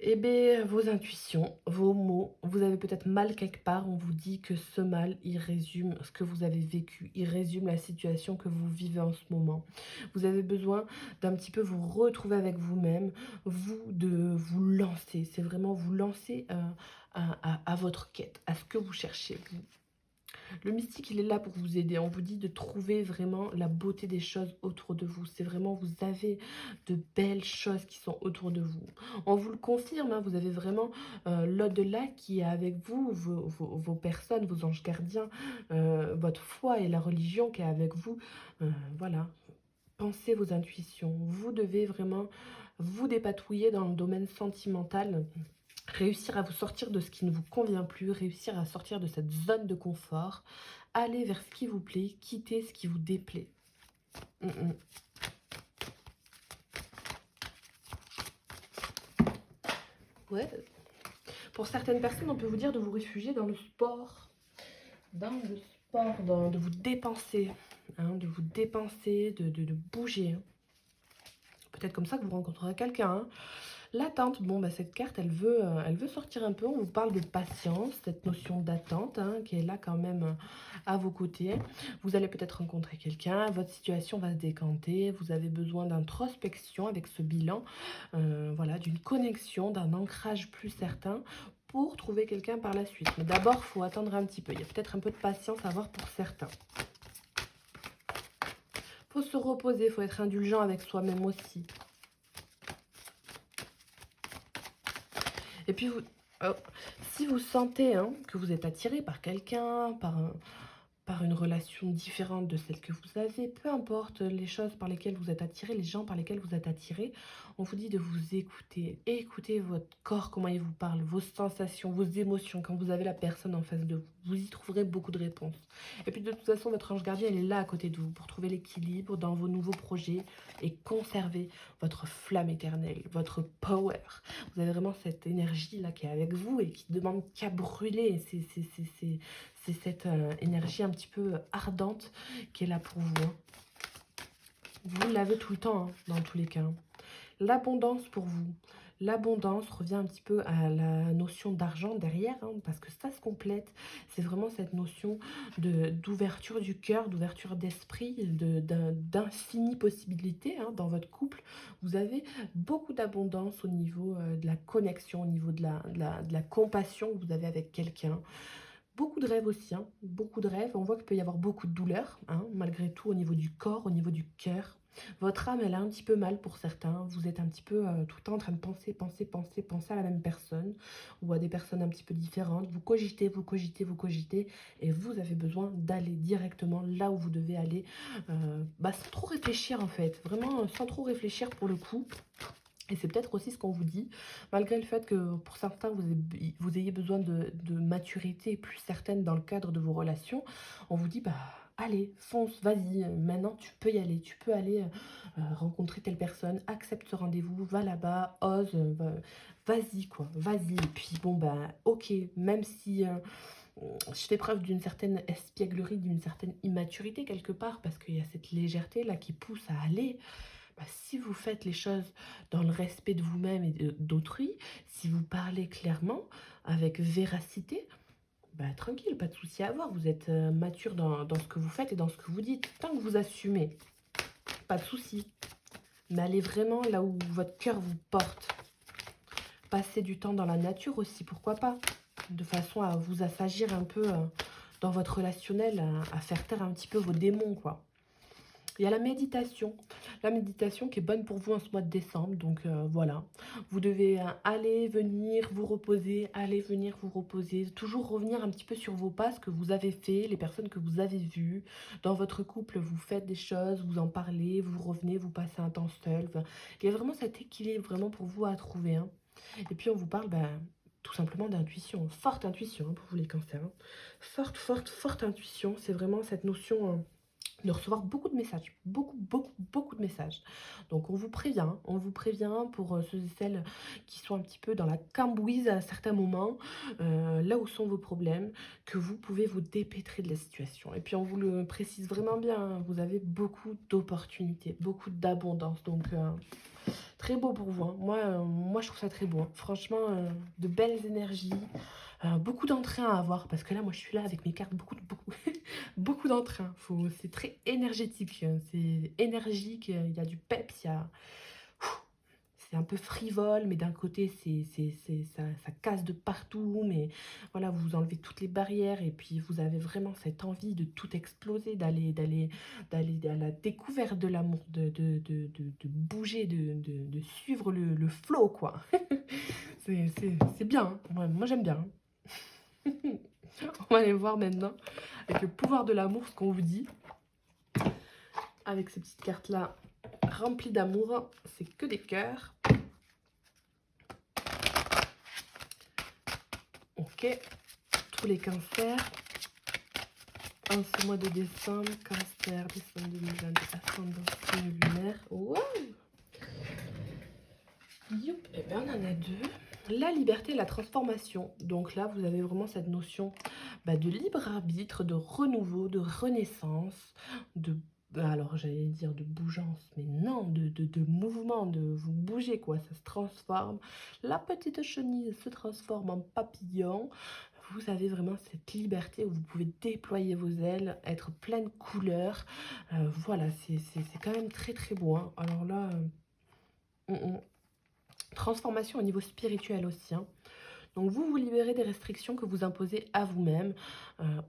Eh bien, vos intuitions, vos mots, vous avez peut-être mal quelque part, on vous dit que ce mal, il résume ce que vous avez vécu, il résume la situation que vous vivez en ce moment. Vous avez besoin d'un petit peu vous retrouver avec vous-même, de vous lancer, c'est vraiment vous lancer à votre quête, à ce que vous cherchez. Le mystique, il est là pour vous aider. On vous dit de trouver vraiment la beauté des choses autour de vous. C'est vraiment, vous avez de belles choses qui sont autour de vous. On vous le confirme, hein, vous avez vraiment l'au-delà qui est avec vous, vos personnes, vos anges gardiens, votre foi et la religion qui est avec vous. Voilà, pensez vos intuitions. Vous devez vraiment vous dépatouiller dans le domaine sentimental, réussir à vous sortir de ce qui ne vous convient plus, réussir à sortir de cette zone de confort, aller vers ce qui vous plaît, quitter ce qui vous déplaît. Mm, mm. Ouais. Pour certaines personnes, on peut vous dire de vous réfugier dans le sport. Dans le sport, de vous dépenser. Hein, de vous dépenser, de bouger. Hein. Peut-être comme ça que vous rencontrerez quelqu'un. Hein. L'attente, bon, bah, cette carte, elle veut sortir un peu. On vous parle de patience, cette notion d'attente hein, qui est là quand même à vos côtés. Vous allez peut-être rencontrer quelqu'un, votre situation va se décanter. Vous avez besoin d'introspection avec ce bilan, voilà, d'une connexion, d'un ancrage plus certain pour trouver quelqu'un par la suite. Mais d'abord, il faut attendre un petit peu. Il y a peut-être un peu de patience à avoir pour certains. Il faut se reposer, il faut être indulgent avec soi-même aussi. Et puis, euh, si vous sentez hein, que vous êtes attiré par quelqu'un, par une relation différente de celle que vous avez, peu importe les choses par lesquelles vous êtes attiré, les gens par lesquels vous êtes attiré, on vous dit de vous écouter. Écoutez votre corps, comment il vous parle, vos sensations, vos émotions, quand vous avez la personne en face de vous. Vous y trouverez beaucoup de réponses. Et puis de toute façon, votre ange gardien, elle est là à côté de vous pour trouver l'équilibre dans vos nouveaux projets et conserver votre flamme éternelle, votre power. Vous avez vraiment cette énergie-là qui est avec vous et qui demande qu'à brûler. C'est cette énergie un petit peu ardente qui est là pour vous. Hein. Vous l'avez tout le temps, hein, dans tous les cas. Hein. L'abondance pour vous. L'abondance revient un petit peu à la notion d'argent derrière, hein, parce que ça se complète. C'est vraiment cette notion d'ouverture du cœur, d'ouverture d'esprit, d'infinies possibilités hein, dans votre couple. Vous avez beaucoup d'abondance au niveau de la connexion, au niveau de la compassion que vous avez avec quelqu'un. Beaucoup de rêves aussi, hein, beaucoup de rêves. On voit qu'il peut y avoir beaucoup de douleurs, hein, malgré tout, au niveau du corps, au niveau du cœur. Votre âme, elle a un petit peu mal pour certains. Vous êtes un petit peu tout le temps en train de penser à la même personne ou à des personnes un petit peu différentes. Vous cogitez, vous cogitez, vous cogitez et vous avez besoin d'aller directement là où vous devez aller sans trop réfléchir en fait. Vraiment sans trop réfléchir pour le coup. Et c'est peut-être aussi ce qu'on vous dit, malgré le fait que pour certains, vous ayez besoin de maturité plus certaine dans le cadre de vos relations, on vous dit, bah allez, fonce, vas-y, maintenant tu peux y aller, tu peux aller rencontrer telle personne, accepte ce rendez-vous, va là-bas, ose, vas-y quoi, vas-y. Et puis bon, bah ok, même si je fais preuve d'une certaine espièglerie, d'une certaine immaturité quelque part, parce qu'il y a cette légèreté là qui pousse à aller. Bah, si vous faites les choses dans le respect de vous-même et d'autrui, si vous parlez clairement, avec véracité, bah, tranquille, pas de souci à avoir. Vous êtes mature dans ce que vous faites et dans ce que vous dites. Tant que vous assumez, pas de souci. Mais allez vraiment là où votre cœur vous porte. Passez du temps dans la nature aussi, pourquoi pas. De façon à vous assagir un peu dans votre relationnel, à faire taire un petit peu vos démons, quoi. Il y a la méditation qui est bonne pour vous en ce mois de décembre. Donc voilà, vous devez aller, venir, vous reposer, aller, venir, vous reposer. Toujours revenir un petit peu sur vos pas, ce que vous avez fait, les personnes que vous avez vues. Dans votre couple, vous faites des choses, vous en parlez, vous revenez, vous passez un temps seul. Enfin, il y a vraiment cet équilibre vraiment pour vous à trouver. Hein. Et puis on vous parle tout simplement d'intuition, forte intuition hein, pour vous les cancers. Hein. Forte intuition, c'est vraiment cette notion... de recevoir beaucoup de messages, beaucoup, beaucoup, beaucoup de messages. Donc on vous prévient pour ceux et celles qui sont un petit peu dans la cambouise à certains moments, là où sont vos problèmes, que vous pouvez vous dépêtrer de la situation. Et puis on vous le précise vraiment bien, hein, vous avez beaucoup d'opportunités, beaucoup d'abondance. Donc très beau pour vous, hein. Moi je trouve ça très beau, hein. Franchement, de belles énergies, beaucoup d'entrain à avoir, parce que là, moi, je suis là avec mes cartes, beaucoup, beaucoup d'entrain. C'est très énergétique, c'est énergique, il y a du peps, il y a... C'est un peu frivole, mais d'un côté, ça casse de partout. Mais voilà, vous enlevez toutes les barrières et puis vous avez vraiment cette envie de tout exploser, d'aller à la découverte de l'amour, de bouger, de suivre le flow, quoi. C'est bien, hein. Moi j'aime bien, hein. On va aller voir maintenant, avec le pouvoir de l'amour, ce qu'on vous dit. Avec ces petites cartes-là, remplies d'amour, c'est que des cœurs. Ok, tous les cancers. En ce mois de décembre, cancer, décembre 2022, ascendant signe lunaire. Wow! Youp, et bien on en a deux. La liberté et la transformation. Donc là, vous avez vraiment cette notion de libre arbitre, de renouveau, de renaissance, alors j'allais dire de bougeance, mais non, de mouvement, de vous bougez quoi, ça se transforme. La petite chenille se transforme en papillon. Vous avez vraiment cette liberté où vous pouvez déployer vos ailes, être pleine couleur. Voilà, c'est quand même très très beau, hein. Alors là, transformation au niveau spirituel aussi, hein. Donc vous vous libérez des restrictions que vous imposez à vous-même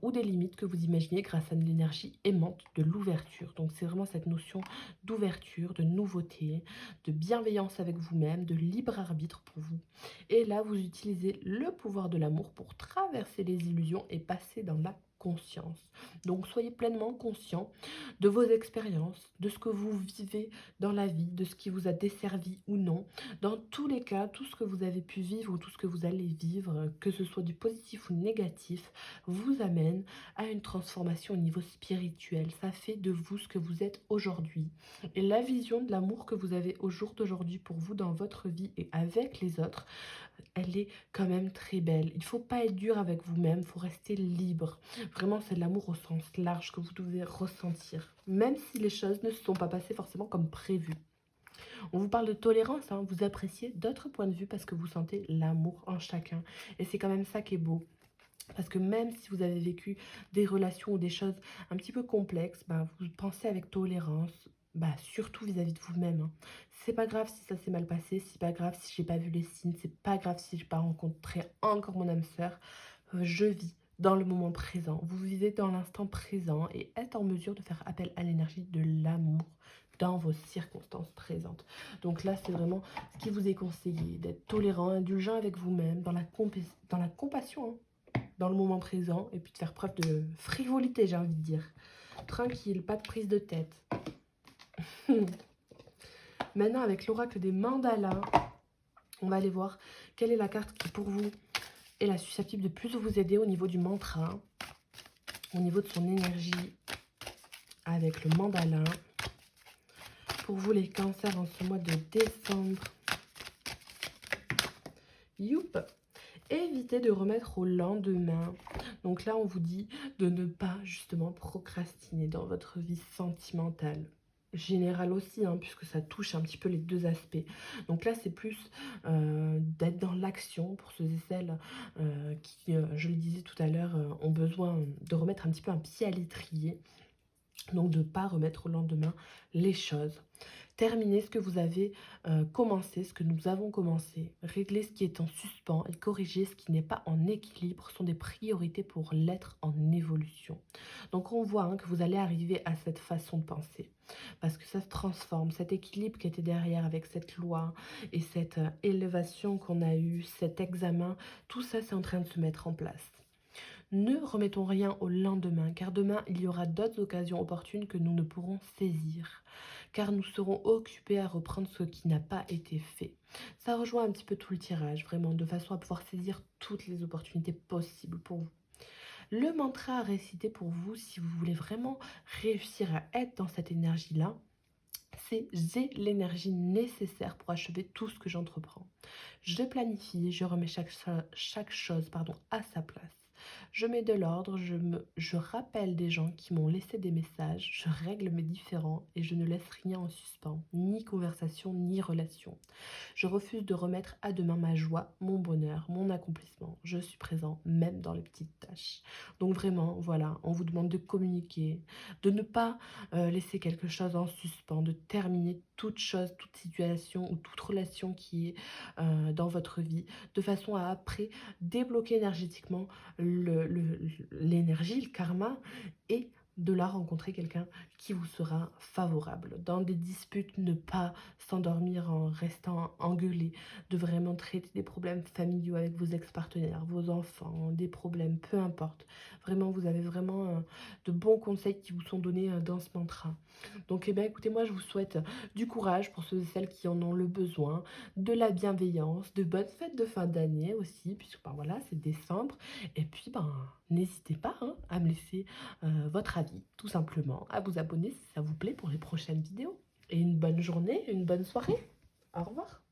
ou des limites que vous imaginez grâce à l'énergie aimante de l'ouverture. Donc c'est vraiment cette notion d'ouverture, de nouveauté, de bienveillance avec vous-même, de libre arbitre pour vous. Et là, vous utilisez le pouvoir de l'amour pour traverser les illusions et passer dans la conscience. Donc soyez pleinement conscient de vos expériences, de ce que vous vivez dans la vie, de ce qui vous a desservi ou non. Dans tous les cas, tout ce que vous avez pu vivre ou tout ce que vous allez vivre, que ce soit du positif ou négatif, vous amène à une transformation au niveau spirituel. Ça fait de vous ce que vous êtes aujourd'hui. Et la vision de l'amour que vous avez au jour d'aujourd'hui pour vous dans votre vie et avec les autres, elle est quand même très belle. Il ne faut pas être dur avec vous-même, il faut rester libre. Vraiment, c'est de l'amour au sens large que vous devez ressentir, même si les choses ne se sont pas passées forcément comme prévu. On vous parle de tolérance, hein, vous appréciez d'autres points de vue parce que vous sentez l'amour en chacun. Et c'est quand même ça qui est beau. Parce que même si vous avez vécu des relations ou des choses un petit peu complexes, vous pensez avec tolérance, surtout vis-à-vis de vous-même, hein. C'est pas grave si ça s'est mal passé, c'est pas grave si j'ai pas vu les signes, c'est pas grave si j'ai pas rencontré encore mon âme sœur. Je vis dans le moment présent. Vous vivez dans l'instant présent et êtes en mesure de faire appel à l'énergie de l'amour dans vos circonstances présentes. Donc là, c'est vraiment ce qui vous est conseillé, d'être tolérant, indulgent avec vous-même, dans la compassion, hein, dans le moment présent, et puis de faire preuve de frivolité, j'ai envie de dire. Tranquille, pas de prise de tête. Maintenant, avec l'oracle des mandalas, on va aller voir quelle est la carte qui, pour vous, est la susceptible de plus vous aider au niveau du mantra, au niveau de son énergie, avec le mandala. Pour vous, les cancers, en ce mois de décembre. Youp! Évitez de remettre au lendemain. Donc là, on vous dit de ne pas justement procrastiner dans votre vie sentimentale. Générale aussi, hein, puisque ça touche un petit peu les deux aspects. Donc là, c'est plus d'être dans l'action pour ceux et celles qui, je le disais tout à l'heure, ont besoin de remettre un petit peu un pied à l'étrier. Donc de ne pas remettre au lendemain les choses. Terminez ce que vous avez commencé, ce que nous avons commencé. Régler ce qui est en suspens et corriger ce qui n'est pas en équilibre sont des priorités pour l'être en évolution. Donc on voit, hein, que vous allez arriver à cette façon de penser. Parce que ça se transforme, cet équilibre qui était derrière avec cette loi et cette élévation qu'on a eue, cet examen, tout ça c'est en train de se mettre en place. Ne remettons rien au lendemain, car demain, il y aura d'autres occasions opportunes que nous ne pourrons saisir, car nous serons occupés à reprendre ce qui n'a pas été fait. Ça rejoint un petit peu tout le tirage, vraiment, de façon à pouvoir saisir toutes les opportunités possibles pour vous. Le mantra à réciter pour vous, si vous voulez vraiment réussir à être dans cette énergie-là, c'est: j'ai l'énergie nécessaire pour achever tout ce que j'entreprends. Je planifie, je remets chaque chose à sa place. Je mets de l'ordre, je rappelle des gens qui m'ont laissé des messages, je règle mes différends et je ne laisse rien en suspens, ni conversation, ni relation. Je refuse de remettre à demain ma joie, mon bonheur, mon accomplissement. Je suis présent même dans les petites tâches. Donc vraiment, voilà, on vous demande de communiquer, de ne pas laisser quelque chose en suspens, de terminer toute chose, toute situation ou toute relation qui est dans votre vie, de façon à après débloquer énergétiquement l'énergie, le karma, et de là rencontrer quelqu'un qui vous sera favorable. Dans des disputes, ne pas s'endormir en restant engueulé, de vraiment traiter des problèmes familiaux avec vos ex-partenaires, vos enfants, des problèmes, peu importe. Vraiment, vous avez vraiment de bons conseils qui vous sont donnés dans ce mantra. Donc, eh bien, écoutez, moi, je vous souhaite du courage pour ceux et celles qui en ont le besoin, de la bienveillance, de bonnes fêtes de fin d'année aussi, puisque ben, voilà, c'est décembre. Et puis, ben, n'hésitez pas hein, à me laisser votre avis, tout simplement, à vous abonner si ça vous plaît pour les prochaines vidéos. Et une bonne journée, une bonne soirée. Au revoir.